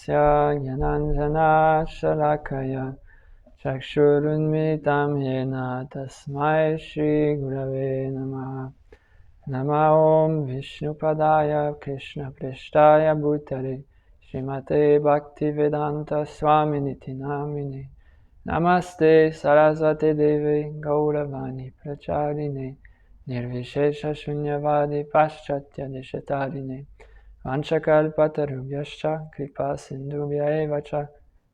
Tasya Gyananjana Shalakaya Chakshurunmitam Yena Tasmai Shri Gurave Namaha. Nama Om Vishnupadaya Krishna Prishtaya Bhutale Srimate Bhaktivedanta Swaminiti Namine Namaste Saraswati Deve Gauravani Pracharine Nirvishesha Shunyavadi Paschatya Deshatarine Vanchakalpatarubhyascha Kripa Sindhubhya Evacha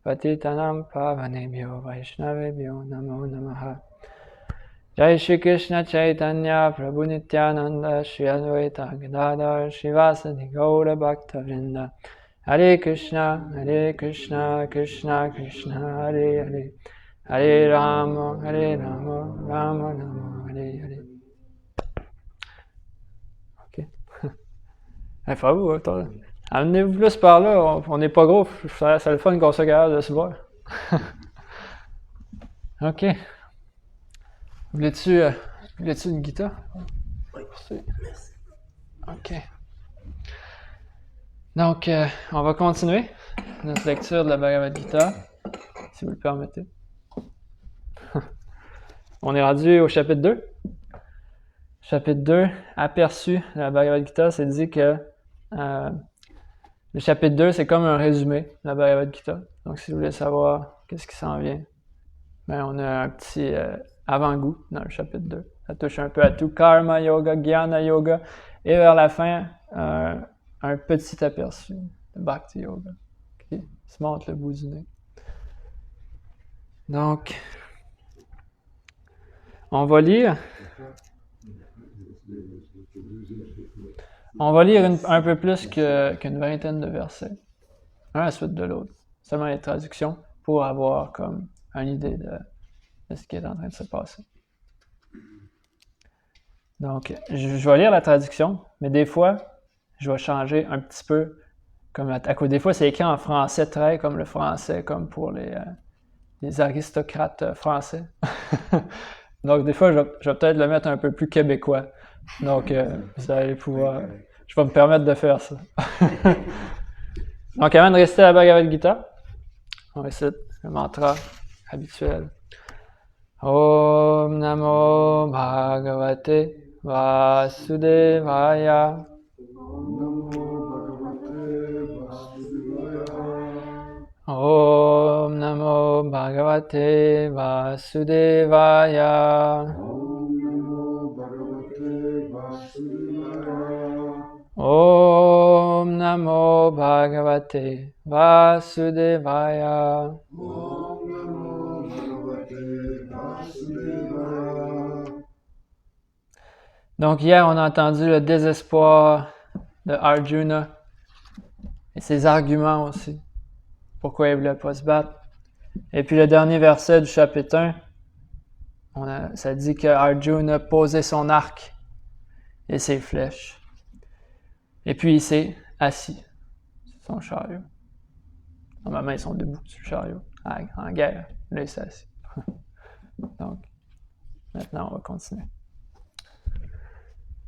Patitanam Pavanebhyo Vaishnavebhyo Namo Namaha. Jai Shri Krishna Chaitanya Prabhu Nityananda Shri Advaita Gadadhar Shivasadi Gaura Bhakta Vrinda. Hare Krishna Krishna Krishna Hare Hare Hare Rama Rama Rama Hare Hare. Ok. Faut vous, amenez-vous plus par là, on n'est pas gros, ça le fun qu'on soit capable de se voir. Ok. Voulais-tu une guitare? Oui, merci. Ok. Donc, on va continuer notre lecture de la Bhagavad Gita, si vous le permettez. On est rendu au chapitre 2. Chapitre 2, aperçu de la Bhagavad Gita, c'est dit que le chapitre 2, c'est comme un résumé de la Bhagavad Gita. Donc, si vous voulez savoir qu'est-ce qui s'en vient, ben, on a un petit avant-goût dans le chapitre 2. Ça touche un peu à tout. Karma Yoga, Jnana Yoga, et vers la fin, un petit aperçu de Bhakti Yoga qui se montre le bout du nez. Donc, on va lire un peu plus qu'une vingtaine de versets, un à la suite de l'autre, seulement les traductions, pour avoir comme une idée de ce qui est en train de se passer. Donc, je vais lire la traduction, mais des fois, je vais changer un petit peu, des fois c'est écrit en français très comme le français, comme pour les aristocrates français. Donc, des fois, je vais peut-être le mettre un peu plus québécois. Donc, vous allez pouvoir... Je vais me permettre de faire ça. Donc, avant de rester à la Bhagavad Gita, on récite le mantra habituel. Om Namo Bhagavate Vasudevaya. Om Namo Bhagavate Vasudevaya. Om Namo Bhagavate Vasudevaya. Donc hier, on a entendu le désespoir de Arjuna et ses arguments aussi. Pourquoi il ne voulait pas se battre. Et puis le dernier verset du chapitre 1, ça dit que Arjuna posait son arc et ses flèches. Et puis il s'est assis sur son chariot. Normalement, ils sont debout sur le chariot, en guerre. Là, il s'est assis. Donc, maintenant, on va continuer.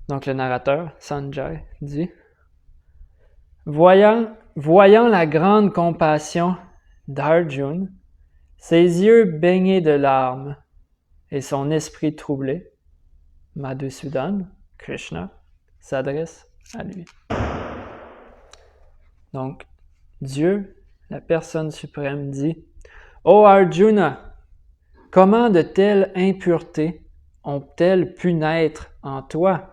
Donc, le narrateur, Sanjay, dit « Voyant la grande compassion d'Arjuna, ses yeux baignés de larmes et son esprit troublé, Madhusudan, Krishna, s'adresse à lui. » Donc, Dieu, la personne suprême, dit « Ô Arjuna, comment de telles impuretés ont-elles pu naître en toi?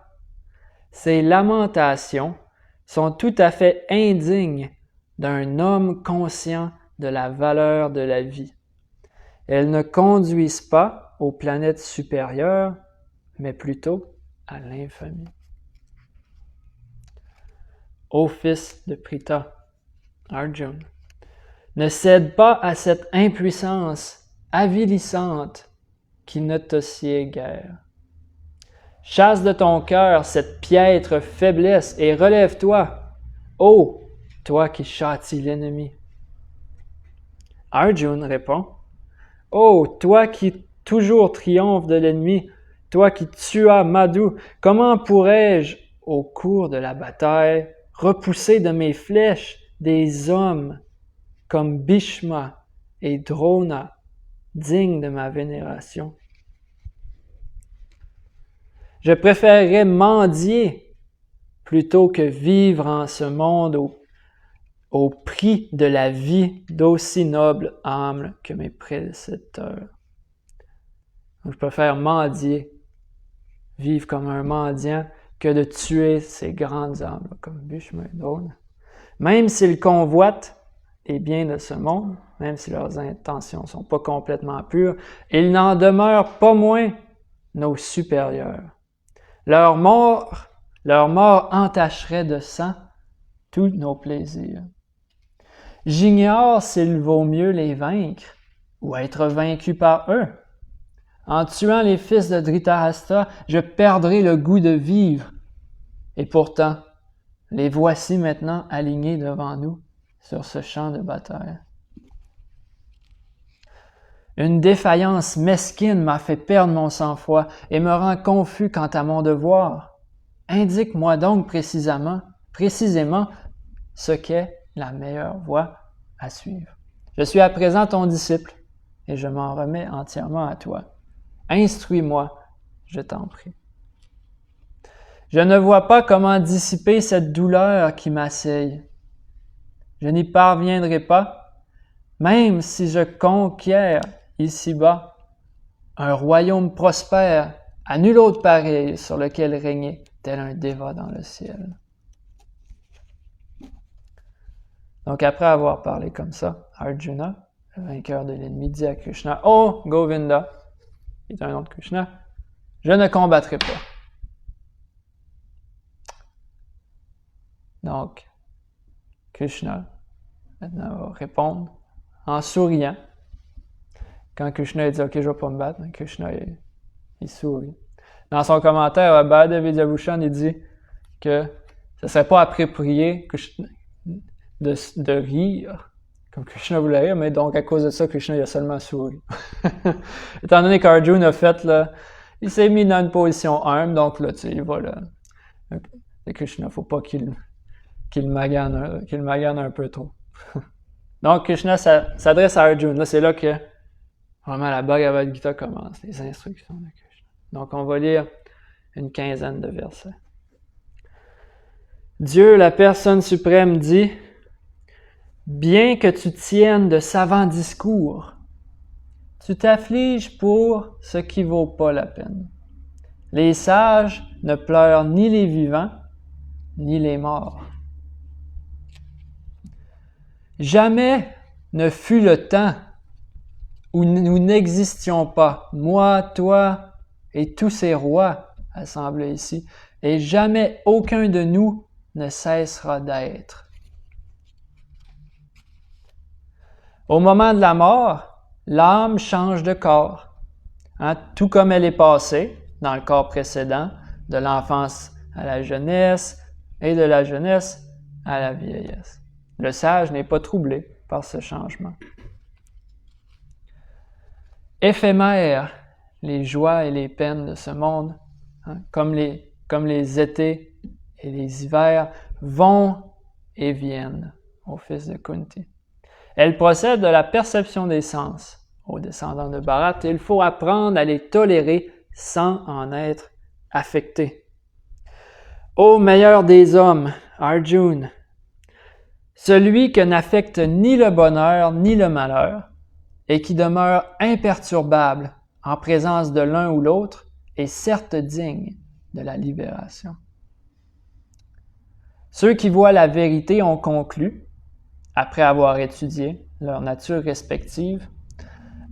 Ces lamentations sont tout à fait indignes d'un homme conscient de la valeur de la vie. Elles ne conduisent pas aux planètes supérieures, mais plutôt à l'infamie. Ô fils de Pritha, Arjuna, ne cède pas à cette impuissance avilissante qui ne te sied guère. Chasse de ton cœur cette piètre faiblesse et relève-toi, ô toi qui châties l'ennemi. Arjuna répond, ô toi qui toujours triomphe de l'ennemi, toi qui tuas Madhu, comment pourrais-je, au cours de la bataille, repousser de mes flèches des hommes comme Bhishma et Drona, dignes de ma vénération. Je préférerais mendier plutôt que vivre en ce monde au prix de la vie d'aussi nobles âmes que mes prédécesseurs. Je préfère mendier, vivre comme un mendiant, que de tuer ces grandes âmes, comme Bhishma et Drona. Même s'ils convoitent les biens de ce monde, même si leurs intentions ne sont pas complètement pures, ils n'en demeurent pas moins nos supérieurs. Leur mort entacherait de sang tous nos plaisirs. J'ignore s'il vaut mieux les vaincre ou être vaincu par eux. En tuant les fils de Dhritarashtra, je perdrai le goût de vivre. Et pourtant, les voici maintenant alignés devant nous sur ce champ de bataille. Une défaillance mesquine m'a fait perdre mon sang-froid et me rend confus quant à mon devoir. Indique-moi donc précisément ce qu'est la meilleure voie à suivre. Je suis à présent ton disciple et je m'en remets entièrement à toi. Instruis-moi, je t'en prie. Je ne vois pas comment dissiper cette douleur qui m'assaille. Je n'y parviendrai pas, même si je conquiers ici-bas un royaume prospère à nul autre pareil sur lequel régner tel un déva dans le ciel. Donc après avoir parlé comme ça, Arjuna, le vainqueur de l'ennemi, dit à Krishna, « Oh, Govinda, qui est un nom de Krishna, je ne combattrai pas. » Donc, Krishna, maintenant, va répondre en souriant. Quand Krishna dit « Ok, je ne vais pas me battre », Krishna, il sourit. Dans son commentaire, Baladev Vidyabhushan, il dit que ce ne serait pas approprié de rire, comme Krishna voulait rire, mais donc à cause de ça, Krishna il a seulement souri. Étant donné qu'Arjuna a fait, là, il s'est mis dans une position humble, donc là, tu sais, il va là. Et Krishna, il ne faut pas qu'il magane un peu trop. Donc Krishna s'adresse à Arjuna. Là, c'est là que vraiment la Bhagavad Gita commence, les instructions de Krishna. Donc on va lire une quinzaine de versets. Dieu, la personne suprême, dit: bien que tu tiennes de savants discours, tu t'affliges pour ce qui vaut pas la peine. Les sages ne pleurent ni les vivants, ni les morts. Jamais ne fut le temps où nous n'existions pas, moi, toi et tous ces rois assemblés ici, et jamais aucun de nous ne cessera d'être. Au moment de la mort, l'âme change de corps, tout comme elle est passée dans le corps précédent, de l'enfance à la jeunesse et de la jeunesse à la vieillesse. Le sage n'est pas troublé par ce changement. Éphémères, les joies et les peines de ce monde, comme les étés et les hivers, vont et viennent au fils de Kunti. Elles procèdent de la perception des sens aux descendants de Bharat et il faut apprendre à les tolérer sans en être affecté. Ô meilleur des hommes, Arjuna, celui que n'affecte ni le bonheur ni le malheur et qui demeure imperturbable en présence de l'un ou l'autre est certes digne de la libération. Ceux qui voient la vérité ont conclu, après avoir étudié leur nature respective,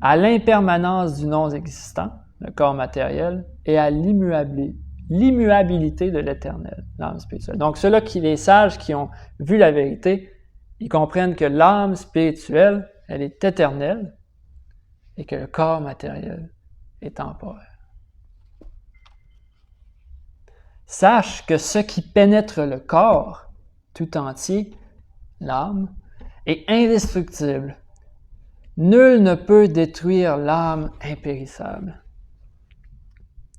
à l'impermanence du non-existant, le corps matériel, et à l'immuabilité de l'éternel, l'âme spirituelle. Donc ceux-là les sages qui ont vu la vérité, ils comprennent que l'âme spirituelle, elle est éternelle et que le corps matériel est temporaire. Sache que ce qui pénètre le corps tout entier, l'âme, est indestructible. Nul ne peut détruire l'âme impérissable.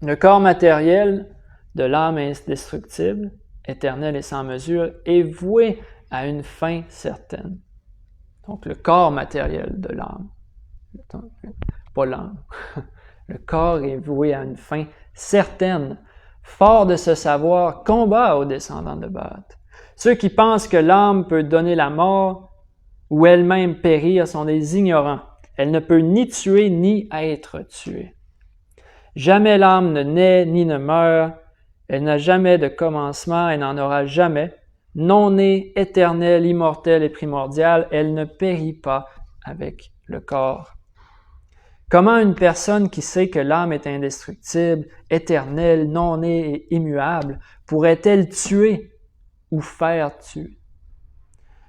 Le corps matériel de l'âme indestructible, éternelle et sans mesure, est voué à une fin certaine. Donc le corps matériel de l'âme. Pas l'âme. Le corps est voué à une fin certaine. Fort de ce savoir, combat aux descendants de Baath. Ceux qui pensent que l'âme peut donner la mort ou elle-même périr sont des ignorants. Elle ne peut ni tuer ni être tuée. Jamais l'âme ne naît ni ne meurt. Elle n'a jamais de commencement et n'en aura jamais. Non née, éternelle, immortelle et primordiale, elle ne périt pas avec le corps. Comment une personne qui sait que l'âme est indestructible, éternelle, non née et immuable, pourrait-elle tuer ou faire tuer?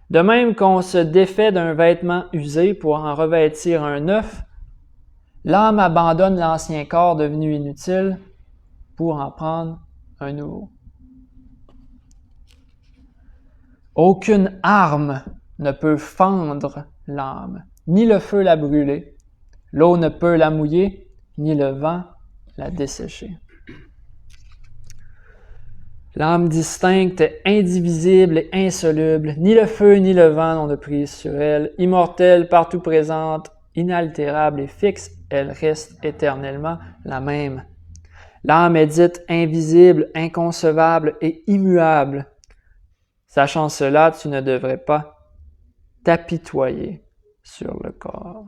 De même qu'on se défait d'un vêtement usé pour en revêtir un neuf, l'âme abandonne l'ancien corps devenu inutile pour en prendre un nouveau. Aucune arme ne peut fendre l'âme, ni le feu la brûler, l'eau ne peut la mouiller, ni le vent la dessécher. L'âme distincte est indivisible et insoluble, ni le feu ni le vent n'ont de prise sur elle. Immortelle, partout présente, inaltérable et fixe, elle reste éternellement la même. L'âme est dite invisible, inconcevable et immuable. Sachant cela, tu ne devrais pas t'apitoyer sur le corps.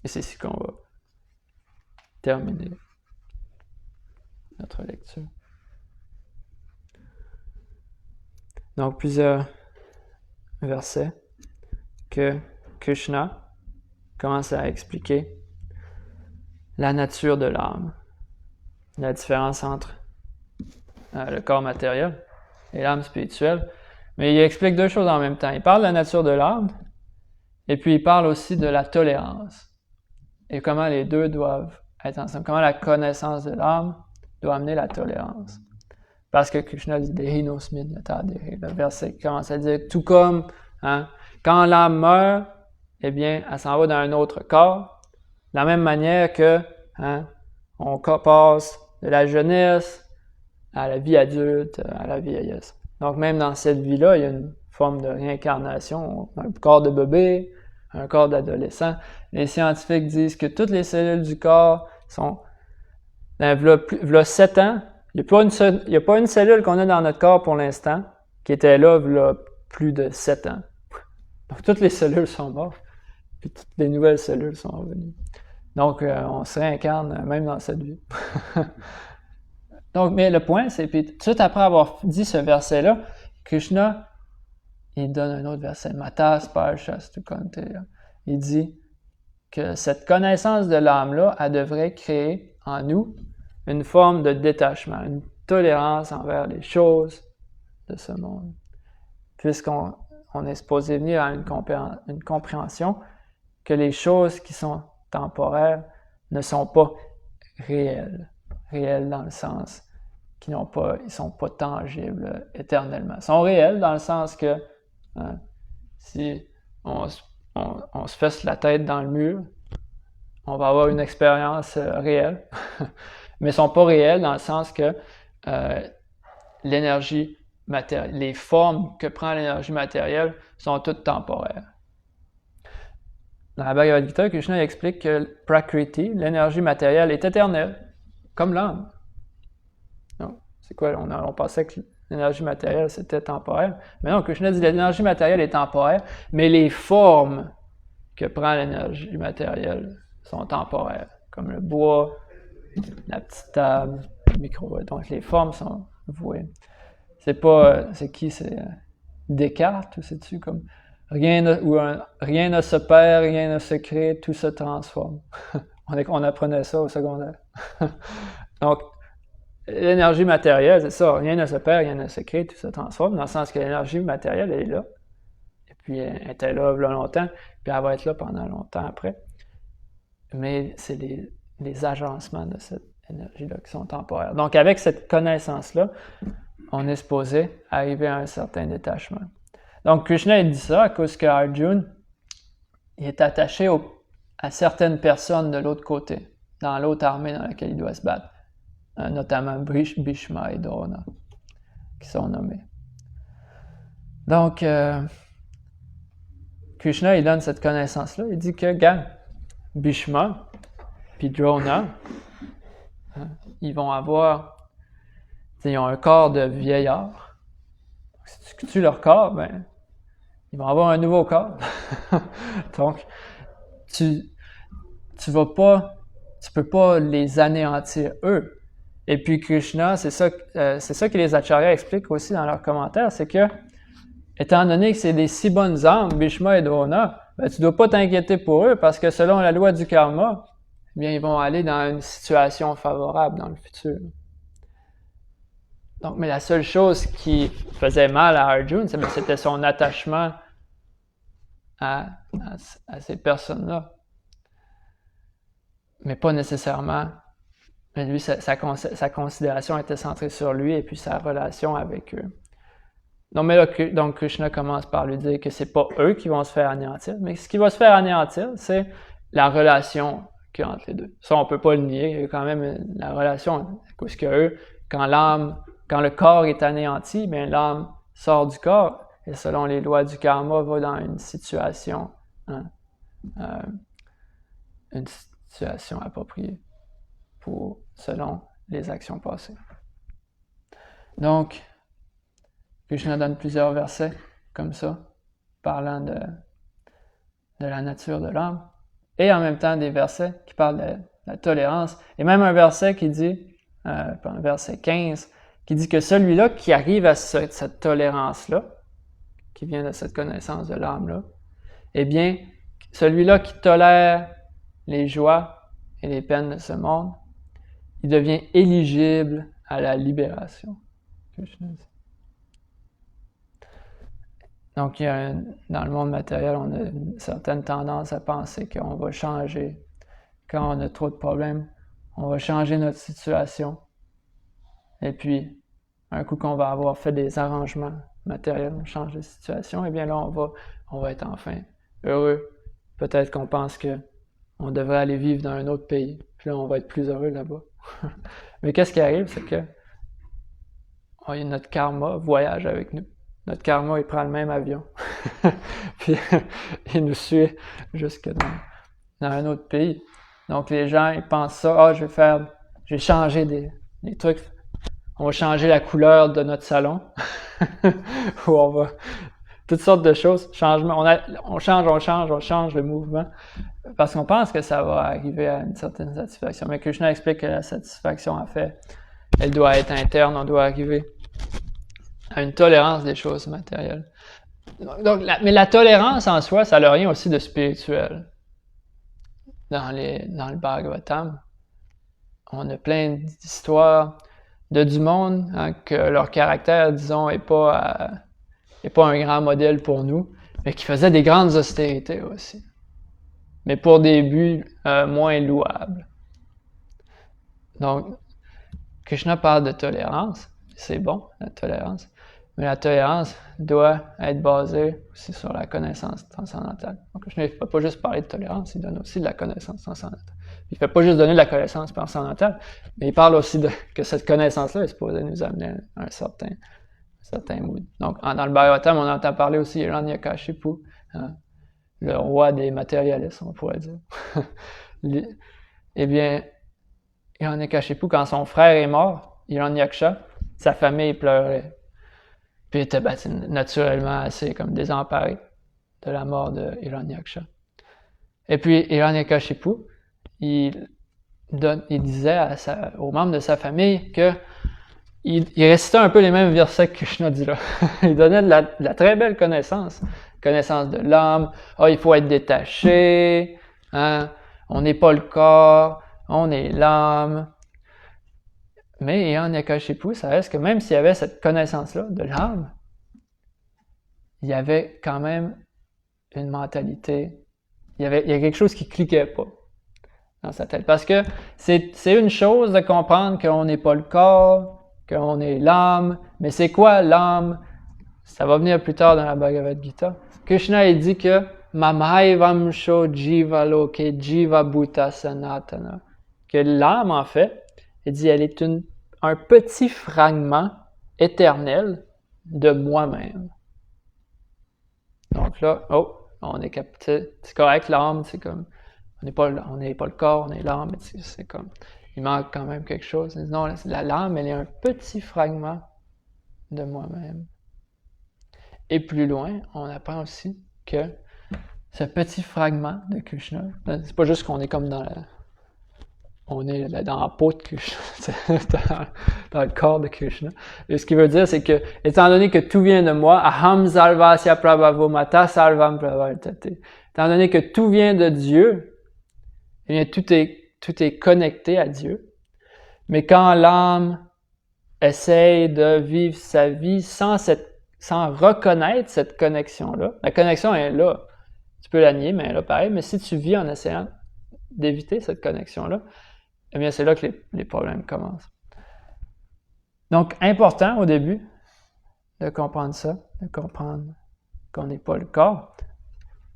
Et c'est ici qu'on va terminer notre lecture. Donc, plusieurs versets que Krishna commence à expliquer la nature de l'âme, la différence entre le corps matériel et l'âme spirituelle. Mais il explique deux choses en même temps. Il parle de la nature de l'âme et puis il parle aussi de la tolérance et comment les deux doivent être ensemble, comment la connaissance de l'âme doit amener la tolérance. Parce que Krishna dit le verset commence à dire tout comme quand l'âme meurt, eh bien, elle s'en va dans un autre corps. De la même manière que on passe de la jeunesse à la vie adulte, à la vieillesse. Donc même dans cette vie-là, il y a une forme de réincarnation, un corps de bébé, un corps d'adolescent. Les scientifiques disent que toutes les cellules du corps sont, v'là 7 ans, il n'y a pas une cellule qu'on a dans notre corps pour l'instant qui était là, v'là plus de 7 ans. Donc toutes les cellules sont mortes, puis toutes les nouvelles cellules sont revenues. Donc on se réincarne même dans cette vie. Donc, mais le point, c'est, puis tout de suite après avoir dit ce verset-là, Krishna, il donne un autre verset, Matas Parshastu Kanteya. Il dit que cette connaissance de l'âme-là, elle devrait créer en nous une forme de détachement, une tolérance envers les choses de ce monde. Puisqu'on est supposé venir à une compréhension que les choses qui sont temporaires ne sont pas réelles dans le sens qu'ils sont pas tangibles éternellement. Ils sont réels dans le sens que si on se fesse la tête dans le mur, on va avoir une expérience réelle, mais ils sont pas réels dans le sens que l'énergie matérielle, les formes que prend l'énergie matérielle sont toutes temporaires. Dans la Bhagavad Gita, Krishna explique que Prakriti, l'énergie matérielle, est éternelle, comme l'âme. Donc, c'est quoi? On pensait que l'énergie matérielle, c'était temporaire. Mais non, Krishna dit que l'énergie matérielle est temporaire, mais les formes que prend l'énergie matérielle sont temporaires, comme le bois, la petite table, le micro. Donc, les formes sont vouées. C'est pas... c'est qui? C'est Descartes, ou c'est-tu comme... Rien ne se perd, rien ne se crée, tout se transforme. On apprenait ça au secondaire. Donc, l'énergie matérielle, c'est ça, rien ne se perd, rien ne se crée, tout se transforme, dans le sens que l'énergie matérielle, elle est là. Et puis, elle était là longtemps, puis elle va être là pendant longtemps après. Mais c'est les agencements de cette énergie-là qui sont temporaires. Donc, avec cette connaissance-là, on est supposé arriver à un certain détachement. Donc, Krishna, il dit ça à cause que Arjuna, il est attaché à certaines personnes de l'autre côté, dans l'autre armée dans laquelle il doit se battre, notamment Bhishma et Drona, qui sont nommés. Donc, Krishna, il donne cette connaissance-là. Il dit que, regarde, Bhishma puis Drona, ils vont avoir, ils ont un corps de vieillard. Si tu tues leur corps, ben, ils vont avoir un nouveau corps. Donc, tu peux pas les anéantir eux. Et puis Krishna, c'est ça que les acharyas expliquent aussi dans leurs commentaires, c'est que, étant donné que c'est des si bonnes âmes, Bhishma et Drona, ben, tu dois pas t'inquiéter pour eux, parce que selon la loi du karma, eh bien, ils vont aller dans une situation favorable dans le futur. Donc, mais la seule chose qui faisait mal à Arjuna, c'était son attachement à ces personnes-là. Mais pas nécessairement. Mais lui, sa considération était centrée sur lui et puis sa relation avec eux. Donc, mais là, donc Krishna commence par lui dire que c'est pas eux qui vont se faire anéantir, mais ce qui va se faire anéantir, c'est la relation qu'il y a entre les deux. Ça, on peut pas le nier. Il y a quand même la relation. Parce que eux, quand le corps est anéanti, bien l'âme sort du corps et selon les lois du karma, va dans une situation appropriée selon les actions passées. Donc, Krishna donne plusieurs versets comme ça, parlant de la nature de l'âme, et en même temps des versets qui parlent de la tolérance, et même un verset qui dit, verset 15, qui dit que celui-là qui arrive à cette tolérance-là, qui vient de cette connaissance de l'âme-là, eh bien, celui-là qui tolère les joies et les peines de ce monde, il devient éligible à la libération. Donc, dans le monde matériel, on a une certaine tendance à penser qu'on va changer. Quand on a trop de problèmes, on va changer notre situation. Et puis, un coup qu'on va avoir fait des arrangements matériels, on change de situation, et bien là, on va être enfin heureux. Peut-être qu'on pense qu'on devrait aller vivre dans un autre pays, puis là, on va être plus heureux là-bas. Mais qu'est-ce qui arrive, c'est que notre karma voyage avec nous. Notre karma, il prend le même avion. Puis, il nous suit jusque dans un autre pays. Donc, les gens, ils pensent ça, je vais changer des trucs. On va changer la couleur de notre salon. Ou on va... Toutes sortes de choses. Changement. On change le mouvement. Parce qu'on pense que ça va arriver à une certaine satisfaction. Mais Krishna explique que la satisfaction, en fait, elle doit être interne. On doit arriver à une tolérance des choses matérielles. Donc, mais la tolérance en soi, ça n'a rien aussi de spirituel. Dans le Bhagavatam, on a plein d'histoires du monde que leur caractère, disons, est pas un grand modèle pour nous, mais qui faisaient des grandes austérités aussi. Mais pour des buts moins louables. Donc, Krishna parle de tolérance. C'est bon, la tolérance. Mais la tolérance doit être basée aussi sur la connaissance transcendantale. Donc, Krishna ne fait pas juste parler de tolérance, il donne aussi de la connaissance transcendantale. Il ne fait pas juste donner de la connaissance transcendantale, mais il parle aussi que cette connaissance-là est supposée nous amener à un certain mood. Donc, dans le Bhagavatam, on entend parler aussi Hiranyakashipu, le roi des matérialistes, on pourrait dire. Eh bien, Hiranyakashipu, quand son frère est mort, Hiranyaksha, sa famille pleurait. Puis il était naturellement assez comme désemparé de la mort de Hiranyaksha. Et puis Hiranyakashipu, il disait aux membres de sa famille que il récitait un peu les mêmes versets que Krishna dit là. Il donnait de la très belle connaissance de l'âme. Il faut être détaché, on n'est pas le corps, on est l'âme. Mais Hiranyakashipu, ça reste que même s'il y avait cette connaissance-là de l'âme, il y avait quand même une mentalité, il y a quelque chose qui cliquait pas dans sa tête. Parce que c'est une chose de comprendre qu'on n'est pas le corps, qu'on est l'âme, mais c'est quoi l'âme? Ça va venir plus tard dans la Bhagavad Gita. Krishna, il dit que Mamhaivamsho Jiva Loke Jiva Bhuta Sanatana. Que l'âme, en fait, il dit, elle est un petit fragment éternel de moi-même. Donc là, on est capté. C'est correct, l'âme, c'est comme, on n'est pas le corps, on est l'âme, mais c'est comme, il manque quand même quelque chose. Non, l'âme, elle est un petit fragment de moi-même. Et plus loin, on apprend aussi que ce petit fragment de Krishna, c'est pas juste qu'on est comme dans la peau de Krishna, dans le corps de Krishna. Et ce qu'il veut dire, c'est que, étant donné que tout vient de moi, aham sarvasya prabhavo mata sarvam pravartate. Étant donné que tout vient de Dieu, eh bien, tout est connecté à Dieu. Mais quand l'âme essaye de vivre sa vie sans reconnaître cette connexion-là, la connexion est là. Tu peux la nier, mais elle est là pareil. Mais si tu vis en essayant d'éviter cette connexion-là, eh bien, c'est là que les problèmes commencent. Donc, important au début de comprendre ça, de comprendre qu'on n'est pas le corps.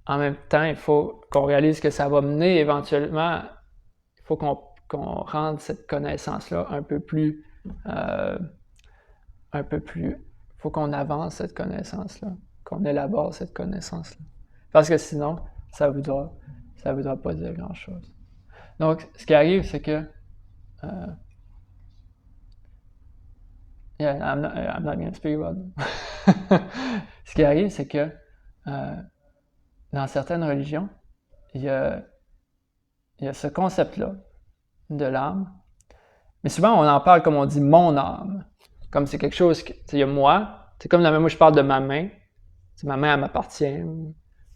En même temps, il faut qu'on réalise que ça va mener éventuellement, il faut qu'on rende cette connaissance-là un peu plus, il faut qu'on avance cette connaissance-là, qu'on élabore cette connaissance-là. Parce que sinon, ça voudra pas dire grand-chose. Donc, ce qui arrive, c'est que I'm not going to speak about it. Ce qui arrive, c'est que dans certaines religions, il y a ce concept-là de l'âme. Mais souvent, on en parle comme on dit « mon âme ». Comme c'est quelque chose, il y a moi. C'est comme moi, je parle de ma main. Ma main, elle m'appartient.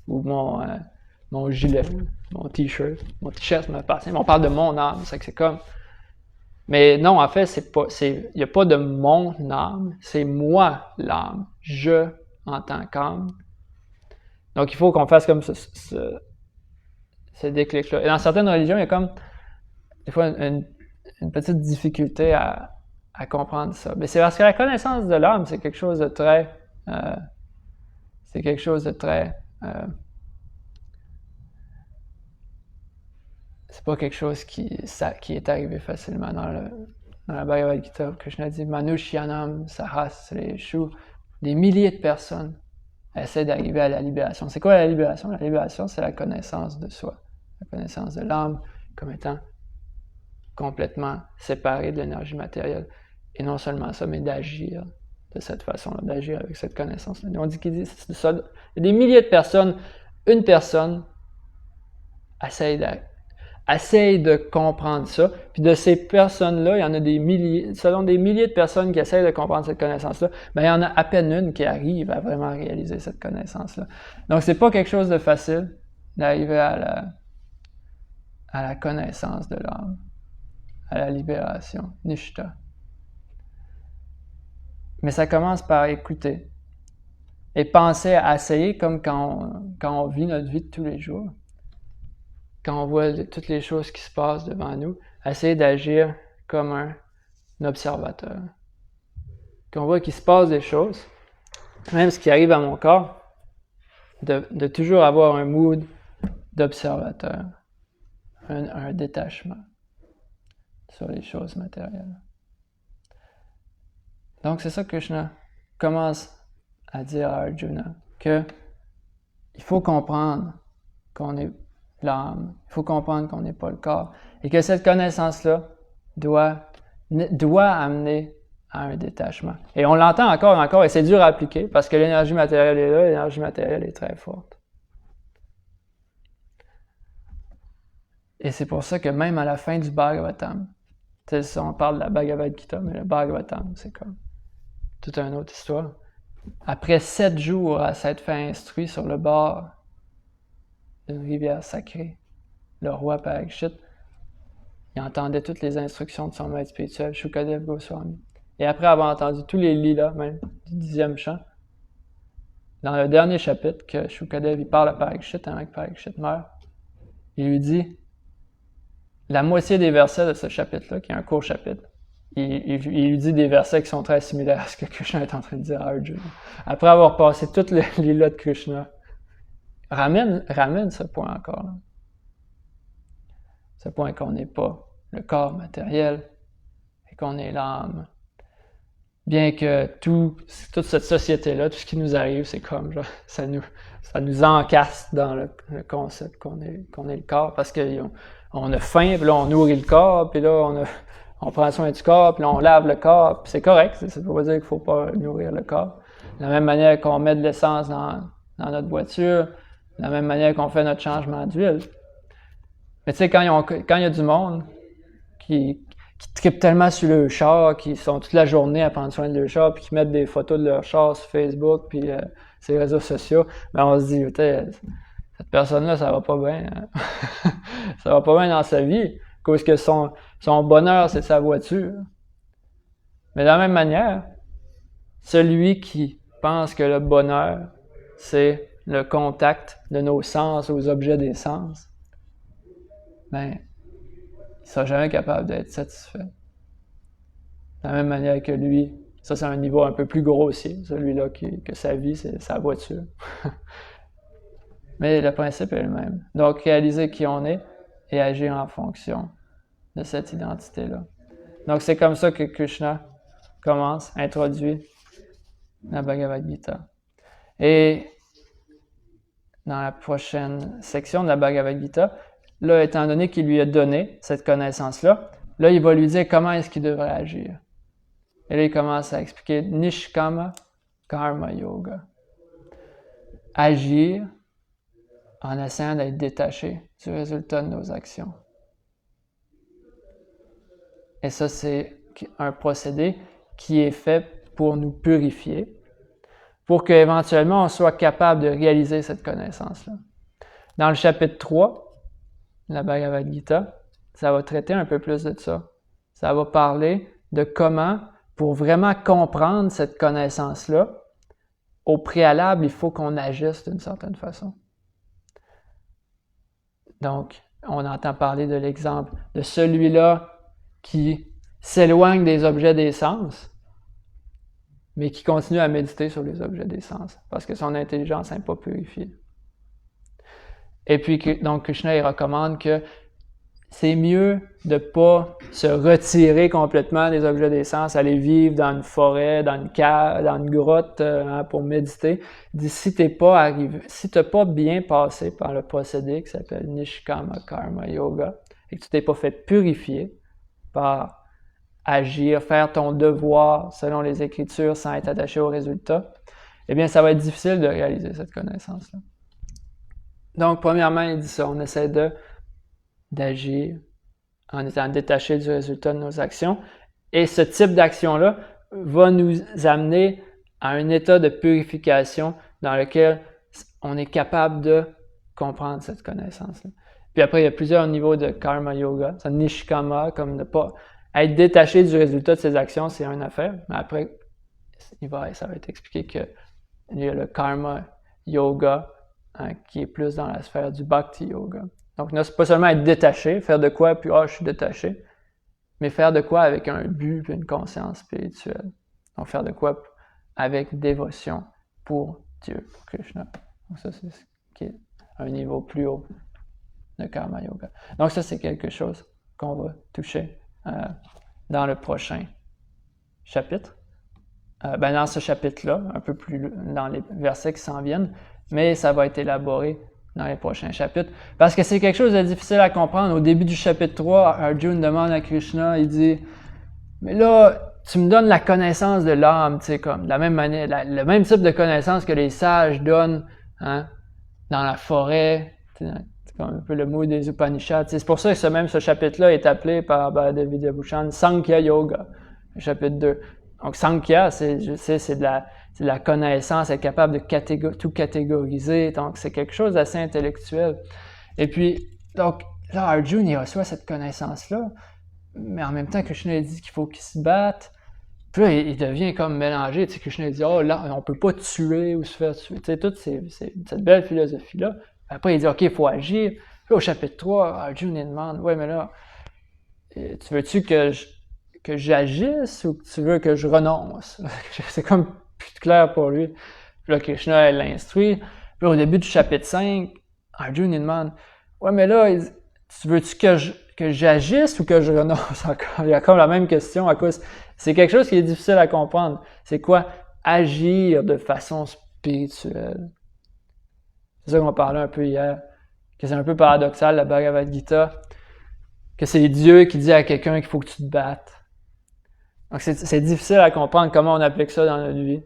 Ou mon gilet, mon t-shirt m'appartient. Mais on parle de mon âme. C'est comme... Mais non, en fait, il n'y a pas de mon âme. C'est moi, l'âme. Je, en tant qu'âme. Donc, il faut qu'on fasse comme ce déclic-là. Et dans certaines religions, il y a comme, des fois, une petite difficulté à comprendre ça. Mais c'est parce que la connaissance de l'âme, c'est quelque chose de très... c'est pas quelque chose qui est arrivé facilement dans la Bhagavad Gita. Krishna dit « Manushyanam sahasreshu » Des milliers de personnes essaient d'arriver à la libération. C'est quoi la libération? La libération, c'est la connaissance de soi. La connaissance de l'âme comme étant complètement séparée de l'énergie matérielle. Et non seulement ça, mais d'agir de cette façon-là, d'agir avec cette connaissance-là. On dit qu'il dit ça. Il y a des milliers de personnes. Une personne essaye de comprendre ça. Puis de ces personnes-là, il y en a des milliers, selon des milliers de personnes qui essayent de comprendre cette connaissance-là, ben il y en a à peine une qui arrive à vraiment réaliser cette connaissance-là. Donc, c'est pas quelque chose de facile d'arriver à la connaissance de l'âme, à la libération, nishta. Mais ça commence par écouter et penser à essayer comme quand on vit notre vie de tous les jours. Quand on voit toutes les choses qui se passent devant nous, essayer d'agir comme un observateur. Quand on voit qu'il se passe des choses, même ce qui arrive à mon corps, de toujours avoir un mood d'observateur, un détachement sur les choses matérielles. Donc c'est ça que Krishna commence à dire à Arjuna, que il faut comprendre qu'on est l'âme, il faut comprendre qu'on n'est pas le corps, et que cette connaissance-là doit amener à un détachement. Et on l'entend encore et encore, et c'est dur à appliquer, parce que l'énergie matérielle est là, l'énergie matérielle est très forte. Et c'est pour ça que même à la fin du Bhagavatam, on parle de la Bhagavad Gita, mais le Bhagavatam, c'est comme toute une autre histoire. Après 7 jours à s'être fait instruire sur le bord d'une rivière sacrée, le roi Parikshit, il entendait toutes les instructions de son maître spirituel, Shukadev Goswami. Et après avoir entendu tous les lilas, même, du 10e chant, dans le dernier chapitre que Shukadev il parle à Parikshit avant que Parikshit meure, il lui dit la moitié des versets de ce chapitre-là, qui est un court chapitre, il lui dit des versets qui sont très similaires à ce que Krishna est en train de dire à Arjuna. Après avoir passé toutes les lilas de Krishna, ramène ce point encore là. Ce point qu'on n'est pas le corps matériel et qu'on est l'âme. bien que toute cette société-là, tout ce qui nous arrive, c'est comme, genre, ça nous encasse dans le concept qu'on est le corps, parce qu'on a faim, puis là, on nourrit le corps, puis là, on prend soin du corps, puis là, on lave le corps, puis c'est correct, ça ne veut pas dire qu'il ne faut pas nourrir le corps. De la même manière qu'on met de l'essence dans notre voiture, de la même manière qu'on fait notre changement d'huile. Mais tu sais, quand il y a du monde qui trippent tellement sur le char, qui sont toute la journée à prendre soin de leur char, puis qui mettent des photos de leur char sur Facebook, puis sur les réseaux sociaux, ben on se dit, cette personne-là, ça va pas bien. Hein? Ça va pas bien dans sa vie, parce que son bonheur, c'est sa voiture. Mais de la même manière, celui qui pense que le bonheur, c'est le contact de nos sens aux objets des sens, ben, il ne sera jamais capable d'être satisfait. De la même manière que lui, ça c'est un niveau un peu plus grossier, celui-là que sa vie, c'est sa voiture. Mais le principe est le même. Donc, réaliser qui on est et agir en fonction de cette identité-là. Donc, c'est comme ça que Krishna introduit la Bhagavad Gita. Et dans la prochaine section de la Bhagavad Gita, là, étant donné qu'il lui a donné cette connaissance-là, là, il va lui dire comment est-ce qu'il devrait agir. Et là, il commence à expliquer Nishkama Karma Yoga. Agir en essayant d'être détaché du résultat de nos actions. Et ça, c'est un procédé qui est fait pour nous purifier, pour qu'éventuellement on soit capable de réaliser cette connaissance-là. Dans le chapitre 3, la Bhagavad Gita, ça va traiter un peu plus de ça. Ça va parler de comment, pour vraiment comprendre cette connaissance-là, au préalable, il faut qu'on agisse d'une certaine façon. Donc, on entend parler de l'exemple de celui-là qui s'éloigne des objets des sens, mais qui continue à méditer sur les objets des sens, parce que son intelligence n'est pas purifiée. Et puis, donc, Krishna, il recommande que c'est mieux de ne pas se retirer complètement des objets des sens, aller vivre dans une forêt, dans une cave, dans une grotte pour méditer. Il dit, si tu n'as pas bien passé par le procédé qui s'appelle Nishkama Karma Yoga, et que tu t'es pas fait purifier par agir, faire ton devoir selon les Écritures sans être attaché au résultat, eh bien, ça va être difficile de réaliser cette connaissance-là. Donc, premièrement, il dit ça, on essaie d'agir en étant détaché du résultat de nos actions. Et ce type d'action-là va nous amener à un état de purification dans lequel on est capable de comprendre cette connaissance-là. Puis après, il y a plusieurs niveaux de karma yoga. C'est nishkama, comme ne pas être détaché du résultat de ses actions, c'est une affaire. Mais après, ça va être expliqué qu'il y a le karma yoga qui est plus dans la sphère du bhakti yoga. Donc, c'est pas seulement être détaché, faire de quoi, puis je suis détaché, mais faire de quoi avec un but et une conscience spirituelle. Donc, faire de quoi avec dévotion pour Dieu, pour Krishna. Donc, ça, c'est ce qui est un niveau plus haut de Karma Yoga. Donc, ça, c'est quelque chose qu'on va toucher dans le prochain chapitre. Dans ce chapitre-là, un peu plus dans les versets qui s'en viennent, mais ça va être élaboré dans les prochains chapitres. Parce que c'est quelque chose de difficile à comprendre. Au début du chapitre 3, Arjuna demande à Krishna, il dit « Mais là, tu me donnes la connaissance de l'âme, tu sais, comme de la même manière, le même type de connaissance que les sages donnent dans la forêt, c'est comme un peu le mot des Upanishads. C'est pour ça que ce chapitre-là est appelé par Baladev Vidyabhushan Sankhya Yoga, le chapitre 2. Donc Sankhya, c'est de la connaissance, être capable de tout catégoriser, donc c'est quelque chose d'assez intellectuel. Et puis, donc, là, Arjuna, il reçoit cette connaissance-là, mais en même temps, Krishna dit qu'il faut qu'il se batte. Puis là, il devient comme mélangé. Tu sais, Krishna dit, là, on peut pas tuer ou se faire tuer. Tu sais, toute cette belle philosophie-là. Après, il dit, OK, il faut agir. Puis au chapitre 3, Arjuna demande, ouais, mais là, tu veux-tu que j'agisse ou que tu veux que je renonce? C'est comme plus clair pour lui. Puis là, Krishna, elle l'instruit. Puis là, au début du chapitre 5, Arjuna demande, ouais, mais là, tu veux-tu que que j'agisse ou que je renonce encore? Il y a comme la même question à cause. C'est quelque chose qui est difficile à comprendre. C'est quoi agir de façon spirituelle? C'est ça qu'on parlait un peu hier, que c'est un peu paradoxal, la Bhagavad Gita, que c'est Dieu qui dit à quelqu'un qu'il faut que tu te battes. Donc c'est difficile à comprendre comment on applique ça dans notre vie.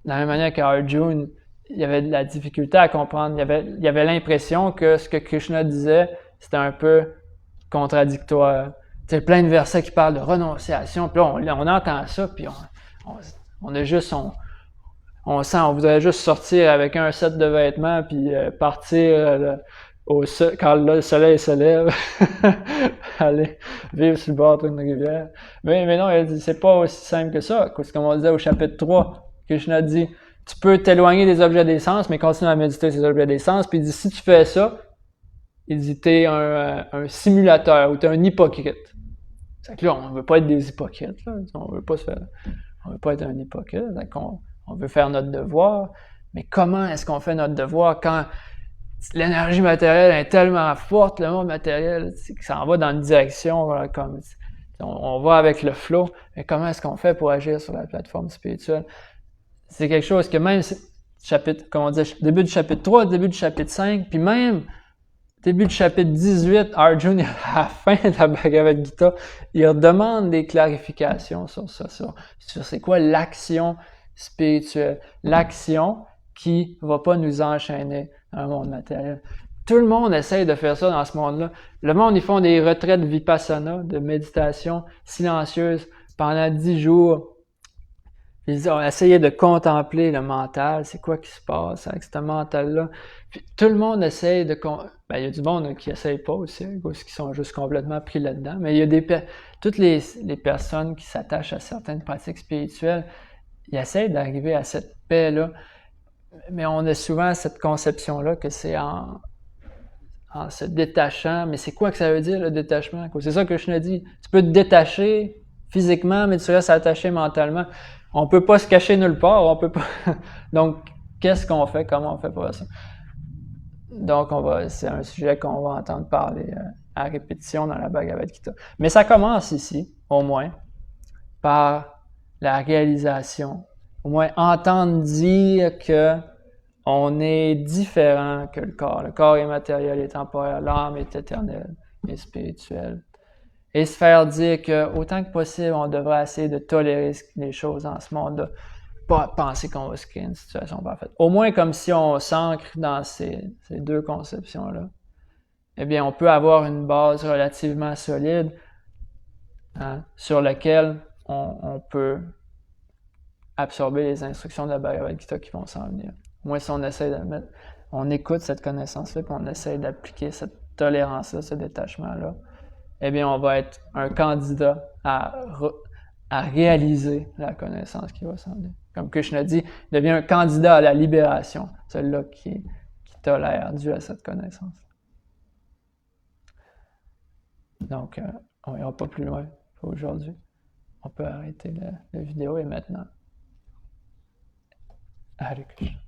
De la même manière qu'Arjuna, il y avait de la difficulté à comprendre. Il y avait l'impression que ce que Krishna disait, c'était un peu contradictoire. Tu sais, plein de versets qui parlent de renonciation, puis là, on entend ça, puis on a juste, on sent, on voudrait juste sortir avec un set de vêtements, puis partir quand le soleil se lève, aller vivre sur le bord d'une rivière. Mais non, c'est pas aussi simple que ça. Comme on disait au chapitre 3, Krishna dit, tu peux t'éloigner des objets des sens, mais continue à méditer ces objets des sens. Puis il dit, si tu fais ça, il dit, t'es un simulateur ou t'es un hypocrite. C'est que là, on veut pas être des hypocrites. Là. On veut pas être un hypocrite. On veut faire notre devoir. Mais comment est-ce qu'on fait notre devoir quand l'énergie matérielle est tellement forte, le monde matériel, que ça en va dans une direction, voilà, comme on va avec le flow. Mais comment est-ce qu'on fait pour agir sur la plateforme spirituelle? C'est quelque chose que même chapitre, comme on dit, début du chapitre 3, début du chapitre 5, puis même début du chapitre 18, Arjuna, à la fin de la Bhagavad Gita, il demande des clarifications sur ça, sur c'est quoi l'action spirituelle, l'action qui va pas nous enchaîner dans le monde matériel. Tout le monde essaye de faire ça dans ce monde-là. Le monde, ils font des retraites vipassana, de méditation silencieuse pendant 10 jours. Ils ont essayé de contempler le mental, c'est quoi qui se passe avec ce mental-là. Puis tout le monde essaye de... il y a du monde qui essaye pas aussi, qui sont juste complètement pris là-dedans, mais il y a toutes les personnes qui s'attachent à certaines pratiques spirituelles, ils essayent d'arriver à cette paix-là, mais on a souvent cette conception-là que c'est en se détachant, mais c'est quoi que ça veut dire le détachement? C'est ça que je te dis, tu peux te détacher physiquement, mais tu restes attaché mentalement. On peut pas se cacher nulle part, on peut pas. Donc, qu'est-ce qu'on fait? Comment on fait pour ça? Donc, c'est un sujet qu'on va entendre parler à répétition dans la Bhagavad Gita. Mais ça commence ici, au moins, par la réalisation. Au moins, entendre dire que on est différent que le corps. Le corps est matériel et temporel, l'âme est éternelle et spirituelle. Et se faire dire que autant que possible, on devrait essayer de tolérer les choses dans ce monde-là. Pas penser qu'on va se créer une situation parfaite. Au moins comme si on s'ancre dans ces deux conceptions-là. Eh bien, on peut avoir une base relativement solide sur laquelle on peut absorber les instructions de la Bhagavad Gita qui vont s'en venir. Au moins si on essaie on écoute cette connaissance-là, puis on essaie d'appliquer cette tolérance-là, ce détachement-là, eh bien, on va être un candidat à réaliser la connaissance qui va s'en venir. Comme Krishna dit, il devient un candidat à la libération, celui-là qui tolère dû à cette connaissance. Donc, on n'ira pas plus loin pour aujourd'hui. On peut arrêter la vidéo et maintenant. Hare Krishna.